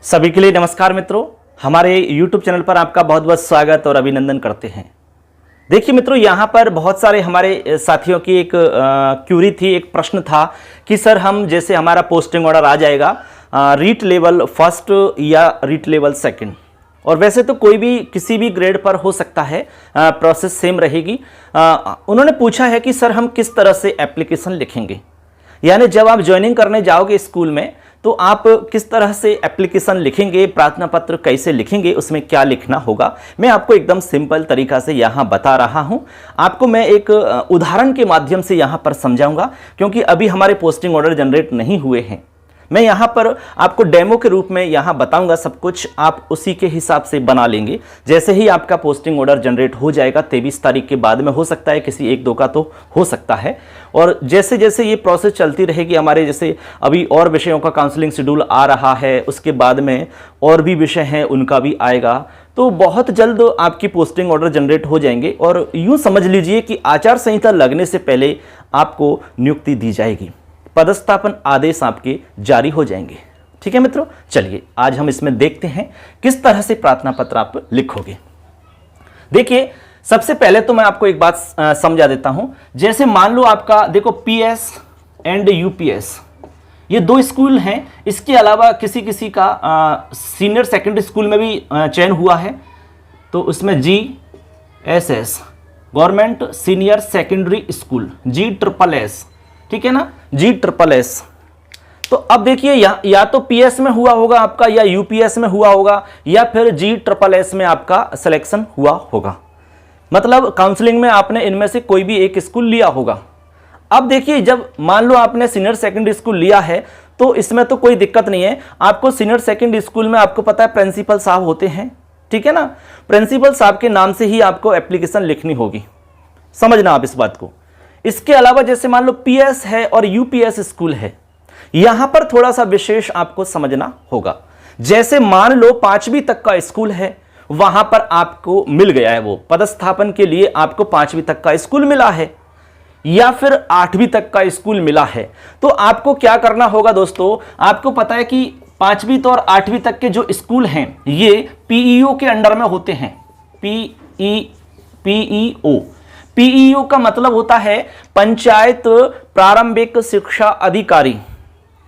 सभी के लिए नमस्कार मित्रों, हमारे YouTube चैनल पर आपका बहुत बहुत स्वागत और अभिनंदन करते हैं। देखिए मित्रों, यहाँ पर बहुत सारे हमारे साथियों की एक क्यूरी थी, एक प्रश्न था कि सर हम जैसे हमारा पोस्टिंग ऑर्डर आ जाएगा रीट लेवल फर्स्ट या रीट लेवल सेकंड, और वैसे तो कोई भी किसी भी ग्रेड पर हो सकता है, प्रोसेस सेम रहेगी। उन्होंने पूछा है कि सर हम किस तरह से एप्लीकेशन लिखेंगे, यानी जब आप ज्वाइनिंग करने जाओगे स्कूल में तो आप किस तरह से एप्लीकेशन लिखेंगे, प्रार्थना पत्र कैसे लिखेंगे, उसमें क्या लिखना होगा, मैं आपको एकदम सिंपल तरीका से यहाँ बता रहा हूँ। आपको मैं एक उदाहरण के माध्यम से यहाँ पर समझाऊंगा, क्योंकि अभी हमारे पोस्टिंग ऑर्डर जनरेट नहीं हुए हैं। मैं यहाँ पर आपको डेमो के रूप में यहाँ बताऊंगा सब कुछ, आप उसी के हिसाब से बना लेंगे। जैसे ही आपका पोस्टिंग ऑर्डर जनरेट हो जाएगा 23 तारीख के बाद में, हो सकता है किसी एक दो का तो हो सकता है, और जैसे जैसे ये प्रोसेस चलती रहेगी, हमारे जैसे अभी और विषयों का काउंसलिंग शेड्यूल आ रहा है, उसके बाद में और भी विषय हैं उनका भी आएगा, तो बहुत जल्द आपकी पोस्टिंग ऑर्डर जनरेट हो जाएंगे। और यूँ समझ लीजिए कि आचार संहिता लगने से पहले आपको नियुक्ति दी जाएगी, पदस्थापन आदेश आपके जारी हो जाएंगे। ठीक है मित्रों, चलिए आज हम इसमें देखते हैं किस तरह से प्रार्थना पत्र आप लिखोगे। देखिए, सबसे पहले तो मैं आपको एक बात समझा देता हूं। जैसे मान लो आपका देखो पीएस एंड यूपीएस, ये दो स्कूल हैं, इसके अलावा किसी किसी का सीनियर सेकेंडरी स्कूल में भी चयन हुआ है, तो उसमें GSS government senior secondary school, GSSS, ठीक है ना, GSSS। तो अब देखिए या तो पीएस में हुआ होगा आपका, या यूपीएस में हुआ होगा, या फिर GSSS में आपका सिलेक्शन हुआ होगा, मतलब काउंसलिंग में आपने इनमें से कोई भी एक स्कूल लिया होगा। अब देखिए, जब मान लो आपने सीनियर सेकेंडरी स्कूल लिया है तो इसमें तो कोई दिक्कत नहीं है। आपको सीनियर सेकेंडरी स्कूल में आपको पता है प्रिंसिपल साहब होते हैं, ठीक है ना, प्रिंसिपल साहब के नाम से ही आपको एप्लीकेशन लिखनी होगी, समझना आप इस बात को। इसके अलावा जैसे मान लो पीएस है और यूपीएस स्कूल है, यहां पर थोड़ा सा विशेष आपको समझना होगा। जैसे मान लो 5वीं तक का स्कूल है, वहां पर आपको मिल गया है, वो पदस्थापन के लिए आपको 5वीं तक का स्कूल मिला है, या फिर 8वीं तक का स्कूल मिला है, तो आपको क्या करना होगा दोस्तों। आपको पता है कि 5वीं तो और 8वीं तक के जो स्कूल हैं ये पीईओ के अंडर में होते हैं। पीईओ का मतलब होता है पंचायत प्रारंभिक शिक्षा अधिकारी।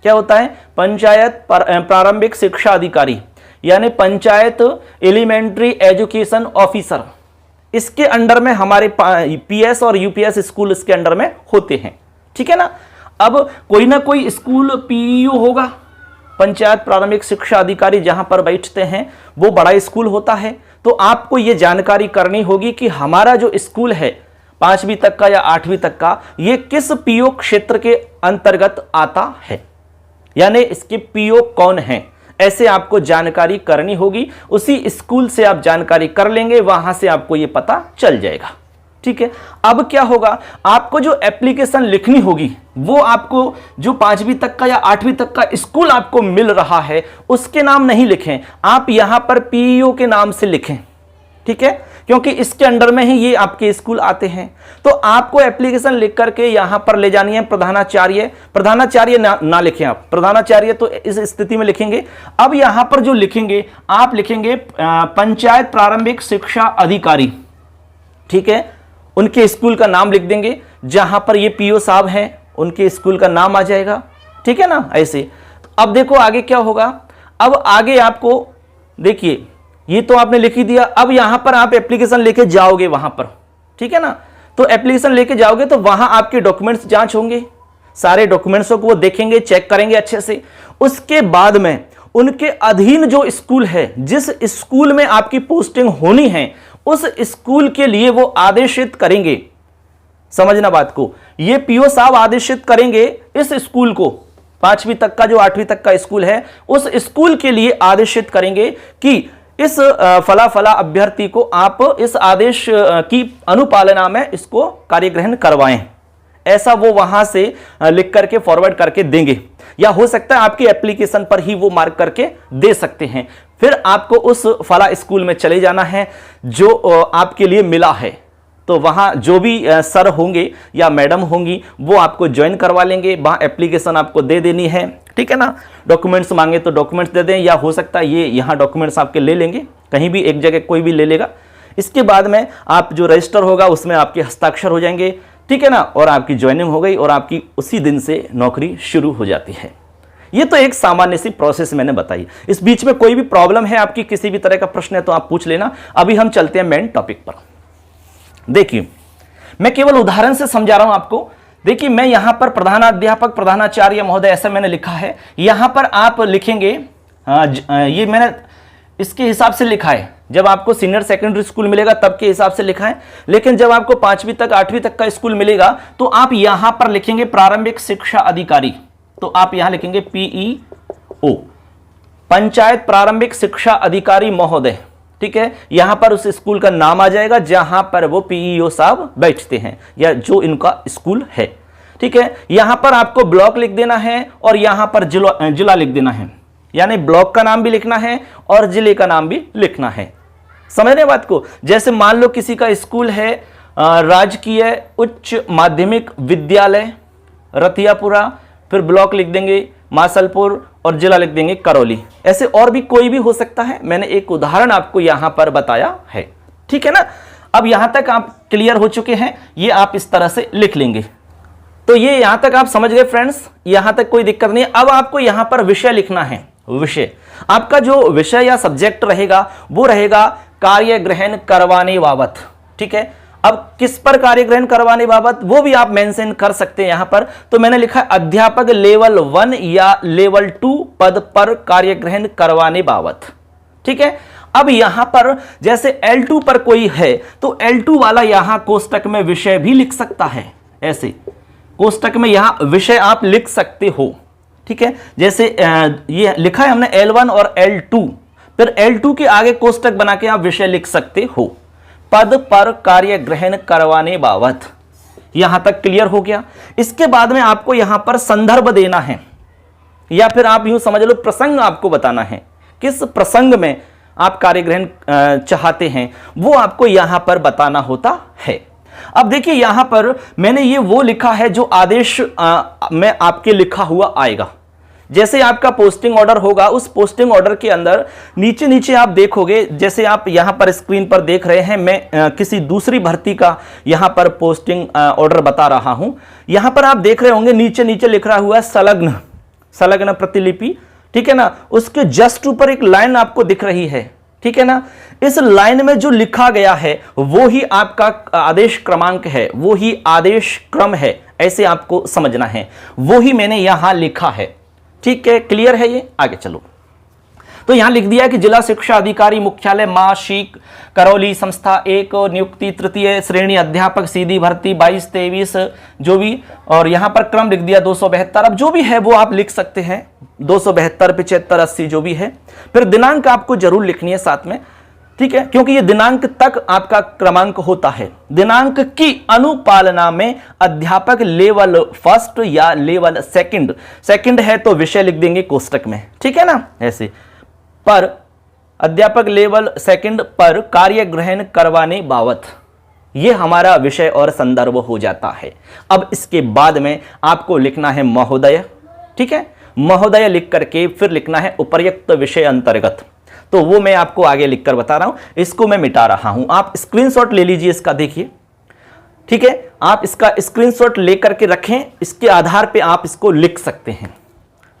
क्या होता है? पंचायत प्रारंभिक शिक्षा अधिकारी, यानी पंचायत एलिमेंट्री एजुकेशन ऑफिसर। इसके अंडर में हमारे पीएस और यूपीएस स्कूल इसके अंडर में होते हैं, ठीक है ना। अब कोई ना कोई स्कूल पीईओ होगा, पंचायत प्रारंभिक शिक्षा अधिकारी जहां पर बैठते हैं वो बड़ा स्कूल होता है। तो आपको ये जानकारी करनी होगी कि हमारा जो स्कूल है 5वीं तक का या 8वीं तक का, ये किस पीओ क्षेत्र के अंतर्गत आता है, यानी इसके पीओ कौन है, ऐसे आपको जानकारी करनी होगी। उसी स्कूल से आप जानकारी कर लेंगे, वहां से आपको ये पता चल जाएगा, ठीक है। अब क्या होगा, आपको जो एप्लीकेशन लिखनी होगी वो आपको जो 5वीं तक का या 8वीं तक का स्कूल आपको मिल रहा है उसके नाम नहीं लिखें, आप यहां पर पीईओ के नाम से लिखें, ठीक है, क्योंकि इसके अंडर में ही ये आपके स्कूल आते हैं। तो आपको एप्लीकेशन लिख करके यहां पर ले जानी है प्रधानाचार्य ना लिखें आप, प्रधानाचार्य तो इस स्थिति में लिखेंगे। अब यहां पर जो लिखेंगे आप लिखेंगे पंचायत प्रारंभिक शिक्षा अधिकारी, ठीक है, उनके स्कूल का नाम लिख देंगे। जहां पर ये पीओ साहब हैं उनके स्कूल का नाम आ जाएगा, ठीक है ना, ऐसे। अब देखो आगे क्या होगा। अब आगे आपको देखिए, ये तो आपने लिख ही दिया। अब यहां पर आप एप्लीकेशन लेके जाओगे वहां पर, ठीक है ना, तो एप्लीकेशन लेके जाओगे तो वहां आपके डॉक्यूमेंट्स जांच होंगे, सारे डॉक्यूमेंट्सों को वो देखेंगे, चेक करेंगे अच्छे से। उसके बाद में उनके अधीन जो स्कूल है, जिस स्कूल में आपकी पोस्टिंग होनी है, उस स्कूल के लिए वो आदेशित करेंगे, समझना बात को। ये पीओ साहब आदेशित करेंगे इस स्कूल को, 5वीं तक का जो 8वीं तक का स्कूल है उस स्कूल के लिए आदेशित करेंगे कि इस फला फला अभ्यर्थी को आप इस आदेश की अनुपालना में इसको कार्यग्रहण करवाएं। ऐसा वो वहां से लिख करके फॉरवर्ड करके देंगे, या हो सकता है आपकी एप्लीकेशन पर ही वो मार्क करके दे सकते हैं। फिर आपको उस फला स्कूल में चले जाना है जो आपके लिए मिला है, तो वहाँ जो भी सर होंगे या मैडम होंगी वो आपको ज्वाइन करवा लेंगे, वहाँ एप्लीकेशन आपको दे देनी है, ठीक है ना। डॉक्यूमेंट्स मांगे तो डॉक्यूमेंट्स दे दें, या हो सकता है ये यहाँ डॉक्यूमेंट्स आपके ले लेंगे, कहीं भी एक जगह कोई भी ले लेगा। इसके बाद में आप जो रजिस्टर होगा उसमें आपके हस्ताक्षर हो जाएंगे, ठीक है ना, और आपकी ज्वाइनिंग हो गई और आपकी उसी दिन से नौकरी शुरू हो जाती है। ये तो एक सामान्य सी प्रोसेस मैंने बताई। इस बीच में कोई भी प्रॉब्लम है आपकी, किसी भी तरह का प्रश्न है तो आप पूछ लेना। अभी हम चलते हैं मेन टॉपिक पर। देखिए मैं केवल उदाहरण से समझा रहा हूं आपको। देखिए मैं यहां पर प्रधानाध्यापक प्रधानाचार्य महोदय ऐसा मैंने लिखा है, यहां पर आप लिखेंगे ये मैंने इसके हिसाब से लिखा है, जब आपको सीनियर सेकेंडरी स्कूल मिलेगा तब के हिसाब से लिखा है, लेकिन जब आपको 5वीं तक 8वीं तक का स्कूल मिलेगा तो आप यहां पर लिखेंगे प्रारंभिक शिक्षा अधिकारी, तो आप यहां लिखेंगे PEO, पंचायत प्रारंभिक शिक्षा अधिकारी महोदय, ठीक है। यहां पर उस स्कूल का नाम आ जाएगा जहां पर वो PEO साहब बैठते हैं या जो इनका स्कूल है, ठीक है। यहां पर आपको ब्लॉक लिख देना है और यहां पर जिला लिख देना है, यानी ब्लॉक का नाम भी लिखना है और जिले का नाम भी लिखना है। समझ रहे बात को। जैसे मान लो किसी का स्कूल है राजकीय उच्च माध्यमिक विद्यालय रतियापुरा, फिर ब्लॉक लिख देंगे मासलपुर और जिला लिख देंगे करौली। ऐसे और भी कोई भी हो सकता है, मैंने एक उदाहरण आपको यहां पर बताया है, ठीक है ना। अब यहां तक आप क्लियर हो चुके हैं, ये आप इस तरह से लिख लेंगे। तो ये यहां तक आप समझ गए फ्रेंड्स, यहां तक कोई दिक्कत नहीं है। अब आपको यहां पर विषय लिखना है। विषय आपका जो विषय या सब्जेक्ट रहेगा वो रहेगा कार्य ग्रहण करवाने बाबत, ठीक है। अब किस पर कार्य ग्रहण करवाने बाबत वो भी आप मेंशन कर सकते हैं यहां पर। तो मैंने लिखा है अध्यापक लेवल 1 या लेवल 2 पद पर कार्य ग्रहण करवाने बाबत, ठीक है। अब यहां पर जैसे L2 पर कोई है तो L2 वाला यहां कोष्टक में विषय भी लिख सकता है, ऐसे कोष्टक में यहां विषय आप लिख सकते हो, ठीक है। जैसे ये लिखा है हमने L1 और L2, फिर L2 के आगे कोष्टक बना के आप विषय लिख सकते हो, पद पर कार्य ग्रहण करवाने बाबत। यहां तक क्लियर हो गया। इसके बाद में आपको यहां पर संदर्भ देना है, या फिर आप यूं समझ लो प्रसंग आपको बताना है, किस प्रसंग में आप कार्य ग्रहण चाहते हैं वो आपको यहां पर बताना होता है। अब देखिए यहां पर मैंने ये वो लिखा है जो आदेश में आपके लिखा हुआ आएगा। जैसे आपका पोस्टिंग ऑर्डर होगा, उस पोस्टिंग ऑर्डर के अंदर नीचे नीचे आप देखोगे, जैसे आप यहां पर स्क्रीन पर देख रहे हैं, मैं किसी दूसरी भर्ती का यहां पर पोस्टिंग ऑर्डर बता रहा हूं। यहां पर आप देख रहे होंगे नीचे नीचे लिख रहा हुआ है संलग्न प्रतिलिपि, ठीक है ना। उसके जस्ट ऊपर एक लाइन आपको दिख रही है, ठीक है ना। इस लाइन में जो लिखा गया है वो ही आपका आदेश क्रमांक है, वो ही आदेश क्रम है, ऐसे आपको समझना है। वो ही मैंने यहां लिखा है, ठीक है। क्लियर है ये। आगे चलो। तो यहां लिख दिया कि जिला शिक्षा अधिकारी मुख्यालय माशिक करौली संस्था 1 नियुक्ति तृतीय श्रेणी अध्यापक सीधी भर्ती 22-23 जो भी, और यहां पर क्रम लिख दिया 272। अब जो भी है वो आप लिख सकते हैं, 272, 75, 80 जो भी है। फिर दिनांक आपको जरूर लिखनी है साथ में, ठीक है, क्योंकि ये दिनांक तक आपका क्रमांक होता है। दिनांक की अनुपालना में अध्यापक लेवल 1 या लेवल 2 है तो विषय लिख देंगे कोष्टक में, ठीक है ना। ऐसे पर अध्यापक लेवल 2 पर कार्य ग्रहण करवाने बाबत, ये हमारा विषय और संदर्भ हो जाता है। अब इसके बाद में आपको लिखना है महोदय, ठीक है। महोदय लिख करके फिर लिखना है उपर्युक्त विषय अंतर्गत, तो वो मैं आपको आगे लिखकर बता रहा हूं, इसको मैं मिटा रहा हूं। आप स्क्रीनशॉट ले लीजिए इसका, देखिए, ठीक है। आप इसका स्क्रीनशॉट लेकर के रखें, इसके आधार पे आप इसको लिख सकते हैं,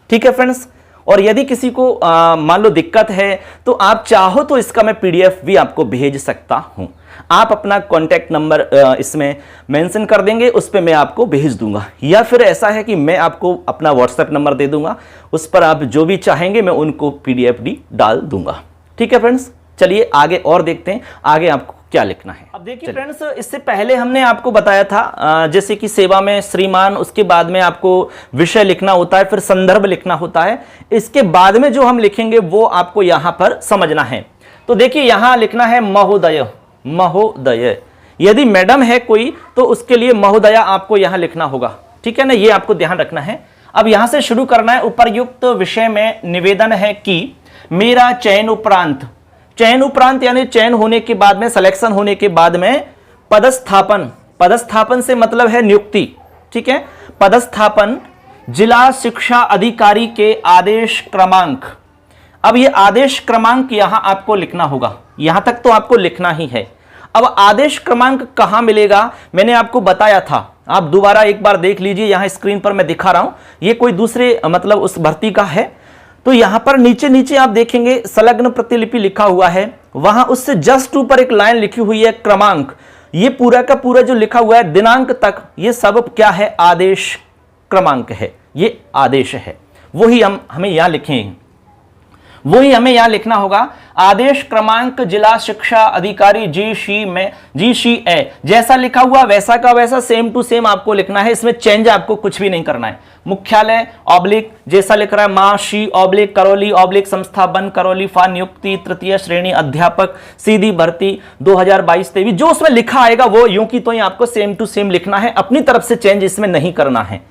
ठीक है फ्रेंड्स। और यदि किसी को मान लो दिक्कत है तो आप चाहो तो इसका मैं PDF भी आपको भेज सकता हूं। आप अपना कॉन्टैक्ट नंबर इसमें मेंशन कर देंगे, उस पर मैं आपको भेज दूंगा, या फिर ऐसा है कि मैं आपको अपना WhatsApp नंबर दे दूंगा, उस पर आप जो भी चाहेंगे मैं उनको PDF भी डाल दूंगा, ठीक है फ्रेंड्स। चलिए आगे और देखते हैं आगे आपको क्या लिखना है। अब देखिए फ्रेंड्स, इससे पहले हमने आपको बताया था जैसे कि सेवा में श्रीमान, उसके बाद में आपको विषय लिखना होता है, फिर संदर्भ लिखना होता है। इसके बाद में जो हम लिखेंगे वो आपको यहां पर समझना है। तो देखिए यहां लिखना है महोदय, महोदय। यदि मैडम है कोई तो उसके लिए महोदया आपको यहां लिखना होगा, ठीक है ना, ये आपको ध्यान रखना है। अब यहां से शुरू करना है। उपर्युक्त विषय में निवेदन है कि मेरा चयन उपरांत यानी चयन होने के बाद में, सिलेक्शन होने के बाद में पदस्थापन, पदस्थापन से मतलब है नियुक्ति, ठीक है। पदस्थापन जिला शिक्षा अधिकारी के आदेश क्रमांक। अब ये आदेश क्रमांक यहां आपको लिखना होगा, यहां तक तो आपको लिखना ही है। अब आदेश क्रमांक कहां मिलेगा मैंने आपको बताया था, आप दोबारा एक बार देख लीजिए, यहां स्क्रीन पर मैं दिखा रहा हूं, ये कोई दूसरे मतलब उस भर्ती का है। तो यहां पर नीचे नीचे आप देखेंगे संलग्न प्रतिलिपि लिखा हुआ है, वहां उससे जस्ट ऊपर एक लाइन लिखी हुई है क्रमांक। ये पूरा का पूरा जो लिखा हुआ है दिनांक तक, ये सब क्या है, आदेश क्रमांक है, ये आदेश है। वही हमें यहां लिखें, वही हमें यहां लिखना होगा, आदेश क्रमांक जिला शिक्षा अधिकारी GCA, जैसा लिखा हुआ वैसा का वैसा सेम टू सेम आपको लिखना है, इसमें चेंज आपको कुछ भी नहीं करना है। मुख्यालय ऑब्लिक जैसा लिख रहा है माशी ऑब्लिक करौली ऑब्लिक संस्था बन करौली फा नियुक्ति तृतीय श्रेणी अध्यापक सीधी भर्ती 2022-23, जो उसमें लिखा आएगा वो यूं की तो ही आपको सेम टू सेम लिखना है, अपनी तरफ से चेंज इसमें नहीं करना है।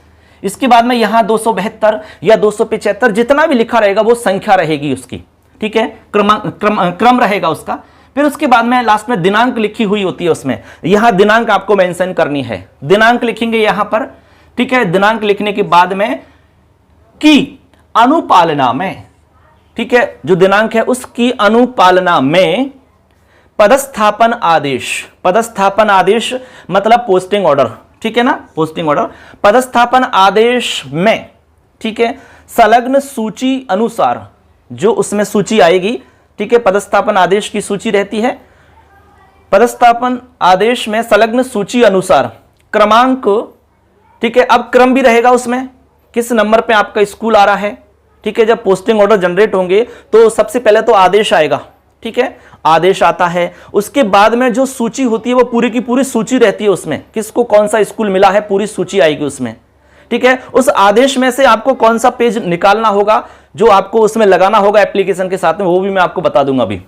इसके बाद में यहां 272 या 275 जितना भी लिखा रहेगा वो संख्या रहेगी उसकी, ठीक है, क्रम रहेगा उसका। फिर उसके बाद में लास्ट में दिनांक लिखी हुई होती है, उसमें यहां दिनांक आपको मेंशन करनी है, दिनांक लिखेंगे यहां पर, ठीक है। दिनांक लिखने के बाद में की अनुपालना में, ठीक है, जो दिनांक है उसकी अनुपालना में पदस्थापन आदेश, पदस्थापन आदेश मतलब पोस्टिंग ऑर्डर, ठीक है ना, पोस्टिंग ऑर्डर, पदस्थापन आदेश में, ठीक है, संलग्न सूची अनुसार, जो उसमें सूची आएगी, ठीक है, पदस्थापन आदेश की सूची रहती है, पदस्थापन आदेश में संलग्न सूची अनुसार क्रमांक, ठीक है। अब क्रम भी रहेगा उसमें, किस नंबर पे आपका स्कूल आ रहा है, ठीक है। जब पोस्टिंग ऑर्डर जनरेट होंगे तो सबसे पहले तो आदेश आएगा, ठीक है, आदेश आता है, उसके बाद में जो सूची होती है वो पूरी की पूरी सूची रहती है, उसमें किसको कौन सा स्कूल मिला है पूरी सूची आएगी उसमें, ठीक है। उस आदेश में से आपको कौन सा पेज निकालना होगा जो आपको उसमें लगाना होगा एप्लीकेशन के साथ में, वो भी मैं आपको बता दूंगा अभी,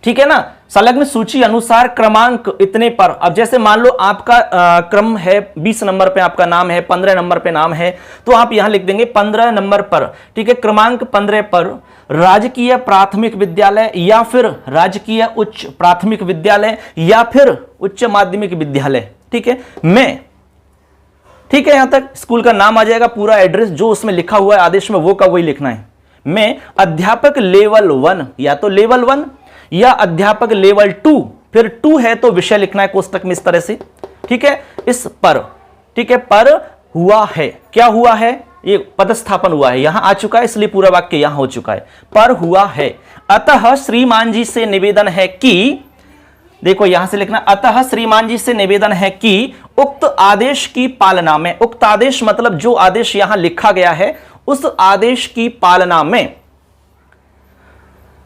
ठीक है ना। संलग्न सूची अनुसार क्रमांक इतने पर, अब जैसे मान लो आपका क्रम है 20 नंबर पे आपका नाम है, 15 नंबर पे नाम है, तो आप यहां लिख देंगे 15 नंबर पर, ठीक है, क्रमांक 15 पर राजकीय प्राथमिक विद्यालय या फिर राजकीय उच्च प्राथमिक विद्यालय या फिर उच्च माध्यमिक विद्यालय, ठीक है, मैं, ठीक है, यहां तक स्कूल का नाम आ जाएगा, पूरा एड्रेस जो उसमें लिखा हुआ है आदेश में वो का वही लिखना है। मैं अध्यापक लेवल 1 या तो लेवल 1 या अध्यापक लेवल 2, फिर 2 है तो विषय लिखना है कोष्टक में इस तरह से, ठीक है, इस पर, ठीक है, पर हुआ है, क्या हुआ है, ये पदस्थापन हुआ है, यहां आ चुका है इसलिए पूरा वाक्य यहां हो चुका है, पर हुआ है। अतः श्रीमान जी से निवेदन है कि, देखो यहां से लिखना, अतः श्रीमान जी से निवेदन है कि उक्त आदेश की पालना में, उक्त आदेश मतलब जो आदेश यहां लिखा गया है उस आदेश की पालना में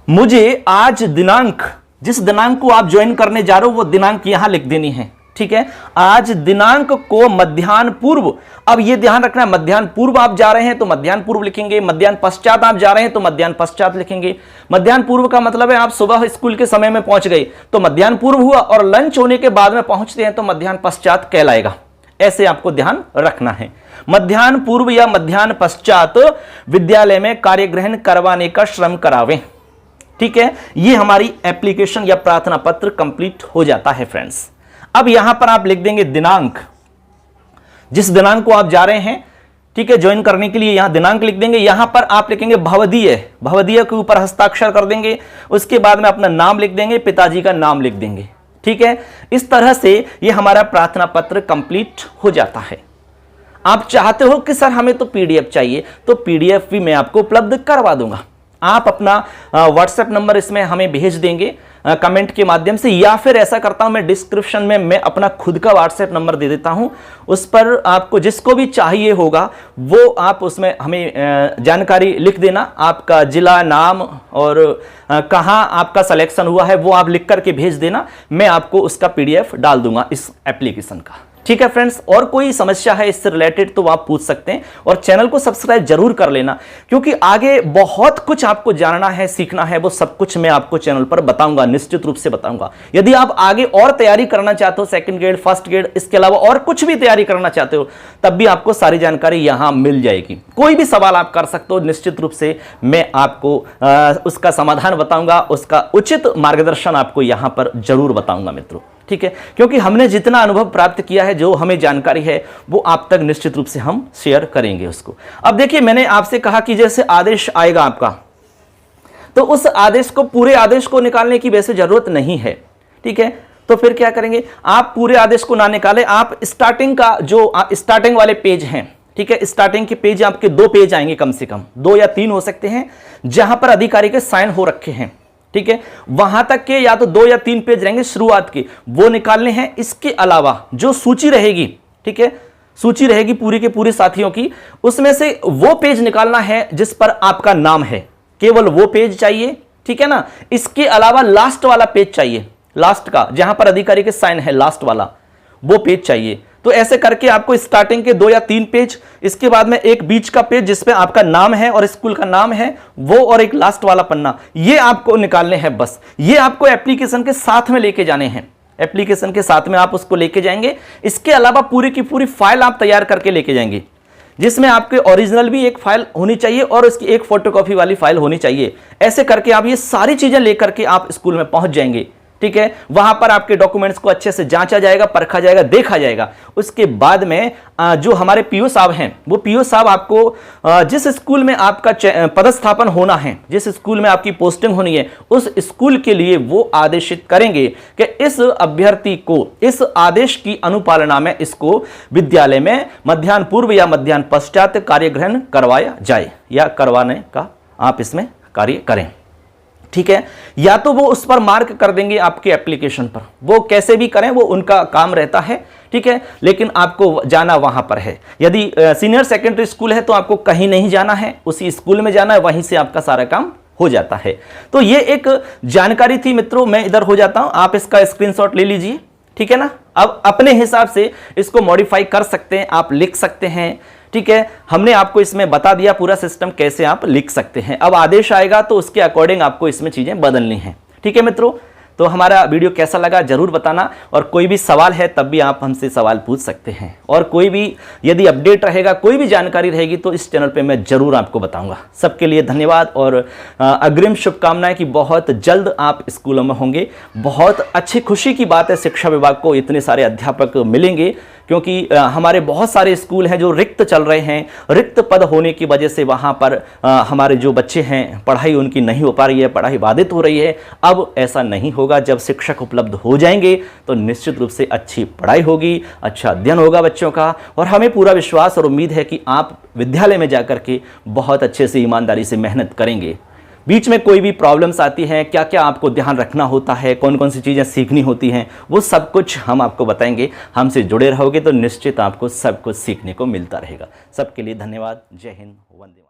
मुझे आज दिनांक, जिस दिनांक को आप ज्वाइन करने जा रहे हो वो दिनांक यहां लिख देनी है, ठीक है। आज दिनांक को मध्याह्न पूर्व, अब ये ध्यान रखना है, मध्याह्न पूर्व आप जा रहे हैं तो मध्याह्न पूर्व लिखेंगे, मध्याह्न पश्चात आप जा रहे हैं तो मध्याह्न पश्चात लिखेंगे। मध्याह्न पूर्व का मतलब है आप सुबह स्कूल के समय में पहुंच गए तो मध्याह्न पूर्व हुआ, और लंच होने के बाद में पहुंचते हैं तो मध्याह्न पश्चात कहलाएगा, ऐसे आपको ध्यान रखना है। मध्याह्न पूर्व या मध्याह्न पश्चात विद्यालय में कार्य ग्रहण करवाने का श्रम करावें, ठीक है। ये हमारी एप्लीकेशन या प्रार्थना पत्र कंप्लीट हो जाता है फ्रेंड्स। अब यहां पर आप लिख देंगे दिनांक, जिस दिनांक को आप जा रहे हैं, ठीक है, ज्वाइन करने के लिए यहां दिनांक लिख देंगे। यहां पर आप लिखेंगे भवदीय, भवदीय के ऊपर हस्ताक्षर कर देंगे, उसके बाद में अपना नाम लिख देंगे, पिताजी का नाम लिख देंगे, ठीक है। इस तरह से ये हमारा प्रार्थना पत्र कंप्लीट हो जाता है। आप चाहते हो कि सर हमें तो पीडीएफ चाहिए, तो पीडीएफ भी मैं आपको उपलब्ध करवा दूंगा। आप अपना व्हाट्सएप नंबर इसमें हमें भेज देंगे कमेंट के माध्यम से, या फिर ऐसा करता हूं मैं डिस्क्रिप्शन में मैं अपना खुद का व्हाट्सएप नंबर दे देता हूं, उस पर आपको जिसको भी चाहिए होगा वो आप उसमें हमें जानकारी लिख देना, आपका जिला नाम और कहां आपका सिलेक्शन हुआ है वो आप लिख करके भेज देना, मैं आपको उसका पीडीएफ डाल दूंगा इस एप्लीकेशन का, ठीक है फ्रेंड्स। और कोई समस्या है इससे रिलेटेड तो आप पूछ सकते हैं, और चैनल को सब्सक्राइब जरूर कर लेना, क्योंकि आगे बहुत कुछ आपको जानना है, सीखना है, वो सब कुछ मैं आपको चैनल पर बताऊंगा, निश्चित रूप से बताऊंगा। यदि आप आगे और तैयारी करना चाहते हो, सेकंड ग्रेड, फर्स्ट ग्रेड, इसके अलावा और कुछ भी तैयारी करना चाहते हो, तब भी आपको सारी जानकारी यहां मिल जाएगी। कोई भी सवाल आप कर सकते हो, निश्चित रूप से मैं आपको उसका समाधान बताऊंगा, उसका उचित मार्गदर्शन आपको यहां पर जरूर बताऊंगा मित्रों। ठीक है, क्योंकि हमने जितना अनुभव प्राप्त किया है, जो हमें जानकारी है, वो आप तक निश्चित रूप से हम शेयर करेंगे उसको। अब देखिए, मैंने आपसे कहा कि जैसे आदेश आएगा आपका, तो उस आदेश को, पूरे आदेश को निकालने की वैसे जरूरत नहीं है, ठीक है। तो फिर क्या करेंगे, आप पूरे आदेश को ना निकाले, आप स्टार्टिंग का जो स्टार्टिंग वाले पेज हैं, ठीक है, स्टार्टिंग के पेज आपके 2 पेज आएंगे, कम से कम 2 या 3 हो सकते हैं, जहां पर अधिकारी के साइन हो रखे हैं, ठीक है, वहां तक के या तो 2 या 3 पेज रहेंगे शुरुआत के, वो निकालने हैं। इसके अलावा जो सूची रहेगी, ठीक है, सूची रहेगी पूरी के पूरे साथियों की, उसमें से वो पेज निकालना है जिस पर आपका नाम है, केवल वो पेज चाहिए, ठीक है ना। इसके अलावा लास्ट वाला पेज चाहिए, लास्ट का जहां पर अधिकारी के साइन है, लास्ट वाला वो पेज चाहिए। तो ऐसे करके आपको स्टार्टिंग के 2 या 3 पेज, इसके बाद में एक बीच का पेज जिसपे आपका नाम है और स्कूल का नाम है वो, और एक लास्ट वाला पन्ना, ये आपको निकालने हैं बस। ये आपको एप्लीकेशन के साथ में लेके जाने हैं, एप्लीकेशन के साथ में आप उसको लेके जाएंगे। इसके अलावा पूरी की पूरी फाइल आप तैयार करके लेके जाएंगे, जिसमें आपके ओरिजिनल भी एक फाइल होनी चाहिए और उसकी एक फोटोकॉपी वाली फाइल होनी चाहिए। ऐसे करके आप ये सारी चीजें लेकर के आप स्कूल में पहुंच जाएंगे, ठीक है। वहां पर आपके डॉक्यूमेंट्स को अच्छे से जांचा जाएगा, परखा जाएगा, देखा जाएगा। उसके बाद में जो हमारे पीओ साहब हैं, वो पीओ साहब आपको जिस स्कूल में आपका पदस्थापन होना है, जिस स्कूल में आपकी पोस्टिंग होनी है, उस स्कूल के लिए वो आदेशित करेंगे कि इस अभ्यर्थी को इस आदेश की अनुपालना में इसको विद्यालय में मध्याह्न पूर्व या मध्याह्न पश्चात कार्यग्रहण करवाया जाए, या करवाने का आप इसमें कार्य करें, ठीक है। या तो वो उस पर मार्क कर देंगे आपके एप्लीकेशन पर, वो कैसे भी करें, वो उनका काम रहता है, ठीक है। लेकिन आपको जाना वहां पर है। यदि सीनियर सेकेंडरी स्कूल है तो आपको कहीं नहीं जाना है, उसी स्कूल में जाना है, वहीं से आपका सारा काम हो जाता है। तो ये एक जानकारी थी मित्रों, मैं इधर हो जाता हूं, आप इसका स्क्रीनशॉट ले लीजिए, ठीक है ना। अब अपने हिसाब से इसको मॉडिफाई कर सकते हैं, आप लिख सकते हैं, ठीक है। हमने आपको इसमें बता दिया पूरा सिस्टम कैसे आप लिख सकते हैं। अब आदेश आएगा तो उसके अकॉर्डिंग आपको इसमें चीजें बदलनी हैं, ठीक है मित्रों। तो हमारा वीडियो कैसा लगा जरूर बताना, और कोई भी सवाल है तब भी आप हमसे सवाल पूछ सकते हैं, और कोई भी यदि अपडेट रहेगा, कोई भी जानकारी रहेगी तो इस चैनल पे मैं जरूर आपको बताऊंगा। सबके लिए धन्यवाद और अग्रिम शुभकामनाएं कि बहुत जल्द आप स्कूलों में होंगे। बहुत अच्छी खुशी की बात है, शिक्षा विभाग को इतने सारे अध्यापक मिलेंगे, क्योंकि हमारे बहुत सारे स्कूल हैं जो रिक्त चल रहे हैं। रिक्त पद होने की वजह से वहाँ पर हमारे जो बच्चे हैं, पढ़ाई उनकी नहीं हो पा रही है, पढ़ाई बाधित हो रही है। अब ऐसा नहीं होगा, जब शिक्षक उपलब्ध हो जाएंगे तो निश्चित रूप से अच्छी पढ़ाई होगी, अच्छा अध्ययन होगा बच्चों का, और हमें पूरा विश्वास और उम्मीद है कि आप विद्यालय में जाकर के बहुत अच्छे से ईमानदारी से मेहनत करेंगे। बीच में कोई भी प्रॉब्लम्स आती हैं, क्या क्या आपको ध्यान रखना होता है, कौन कौन सी चीज़ें सीखनी होती हैं, वो सब कुछ हम आपको बताएंगे। हमसे जुड़े रहोगे तो निश्चित आपको सब कुछ सीखने को मिलता रहेगा। सबके लिए धन्यवाद। जय हिंद, वंदे मातरम।